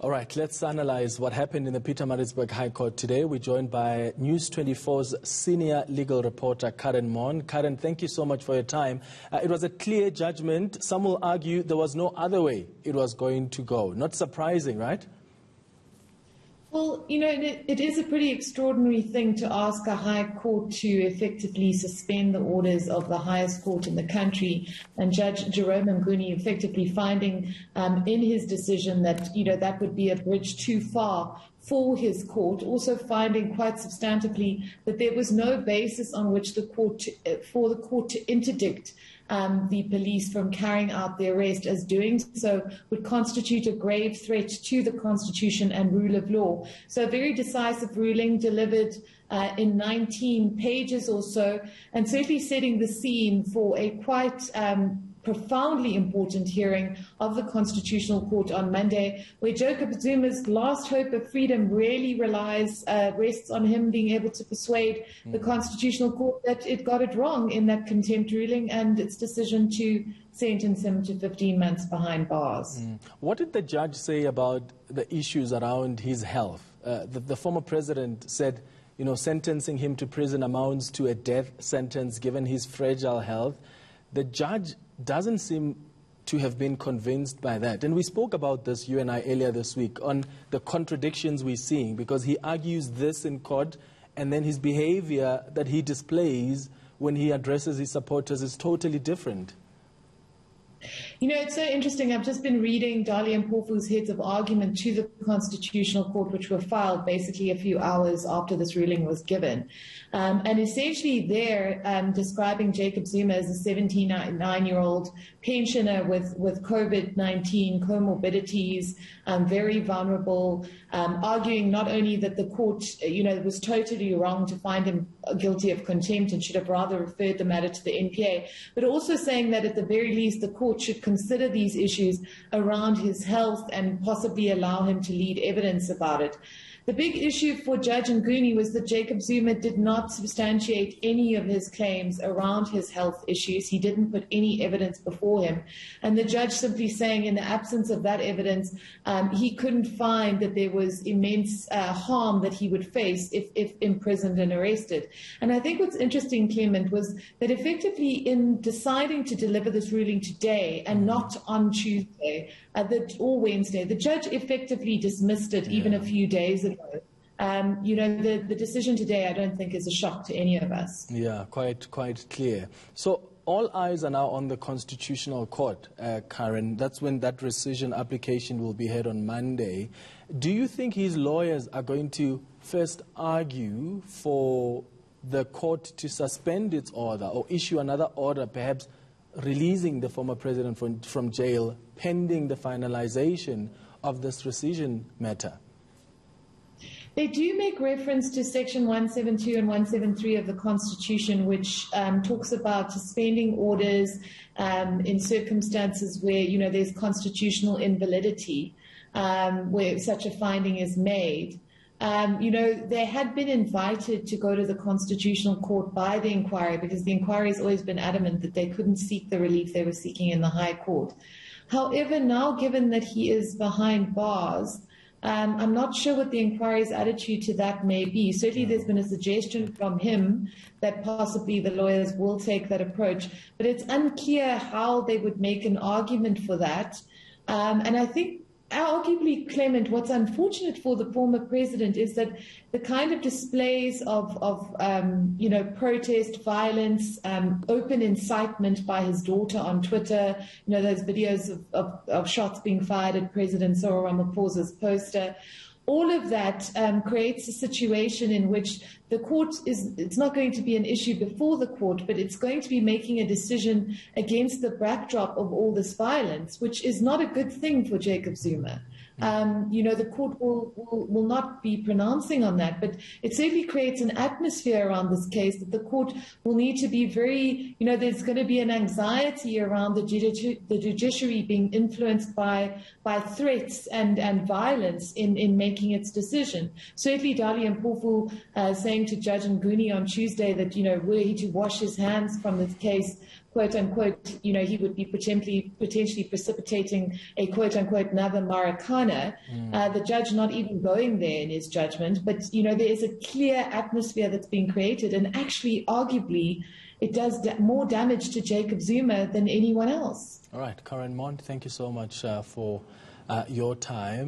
All right, let's analyze what happened in the Pietermaritzburg High Court today. We're joined by News 24's senior legal reporter, Karyn Maughan. Karyn, thank you so much for your time. It was a clear judgment. Some will argue there was no other way it was going to go. Not surprising, right? Well, you know, it is a pretty extraordinary thing to ask a high court to effectively suspend the orders of the highest court in the country, and Judge Jacob Zuma effectively finding in his decision that, you know, that would be a bridge too far for his court, also finding quite substantively that there was no basis on which the court for the court to interdict the police from carrying out the arrest, as doing so would constitute a grave threat to the Constitution and rule of law. So a very decisive ruling delivered in 19 pages or so, and certainly setting the scene for a quite profoundly important hearing of the Constitutional Court on Monday, where Jacob Zuma's last hope of freedom really rests on him being able to persuade the Constitutional Court that it got it wrong in that contempt ruling and its decision to sentence him to 15 months behind bars. What did the judge say about the issues around his health? The former president said, you know, sentencing him to prison amounts to a death sentence given his fragile health. The judge doesn't seem to have been convinced by that. And we spoke about this, you and I, earlier this week, on the contradictions we're seeing, because he argues this in court, and then his behavior that he displays when he addresses his supporters is totally different. You know, it's so interesting. I've just been reading Dali and Mpofu's heads of argument to the Constitutional Court, which were filed basically a few hours after this ruling was given. And essentially they're describing Jacob Zuma as a 79-year-old pensioner with COVID-19 comorbidities, very vulnerable, arguing not only that the court, you know, was totally wrong to find him guilty of contempt and should have rather referred the matter to the eNCA, but also saying that at the very least the court should consider these issues around his health and possibly allow him to lead evidence about it. The big issue for Judge Nguni was that Jacob Zuma did not substantiate any of his claims around his health issues. He didn't put any evidence before him. And the judge simply saying in the absence of that evidence, he couldn't find that there was immense harm that he would face if imprisoned and arrested. And I think what's interesting, Clement, was that effectively in deciding to deliver this ruling today and not on Tuesday or Wednesday, the judge effectively dismissed it even a few days ago. You know, the decision today, I don't think, is a shock to any of us. Yeah, quite clear. So all eyes are now on the Constitutional Court, Karyn. That's when that rescission application will be heard on Monday. Do you think his lawyers are going to first argue for the court to suspend its order or issue another order, perhaps releasing the former president from jail pending the finalization of this rescission matter? They do make reference to Section 172 and 173 of the Constitution, which talks about suspending orders in circumstances where, you know, there's constitutional invalidity, where such a finding is made. You know, they had been invited to go to the Constitutional Court by the inquiry, because the inquiry has always been adamant that they couldn't seek the relief they were seeking in the High Court. However, now given that he is behind bars, I'm not sure what the inquiry's attitude to that may be. Certainly there's been a suggestion from him that possibly the lawyers will take that approach, but it's unclear how they would make an argument for that. And I think arguably, Clement, what's unfortunate for the former president is that the kind of displays of you know, protest, violence, open incitement by his daughter on Twitter, you know, those videos of shots being fired at President Cyril Ramaphosa's poster, all of that creates a situation in which the court it's not going to be an issue before the court, but it's going to be making a decision against the backdrop of all this violence, which is not a good thing for Jacob Zuma. You know, the court will not be pronouncing on that, but it certainly creates an atmosphere around this case that the court will need to be very, you know, there's going to be an anxiety around the judiciary being influenced by threats and violence in making its decision. Certainly Dali and Mpofu saying to Judge Nguni on Tuesday that, you know, were he to wash his hands from this case quote unquote, you know, he would be potentially precipitating a quote unquote another Marikana, the judge not even going there in his judgment. But, you know, there is a clear atmosphere that's being created, and actually, arguably, it does more damage to Jacob Zuma than anyone else. All right, Karyn Maughan, thank you so much for your time.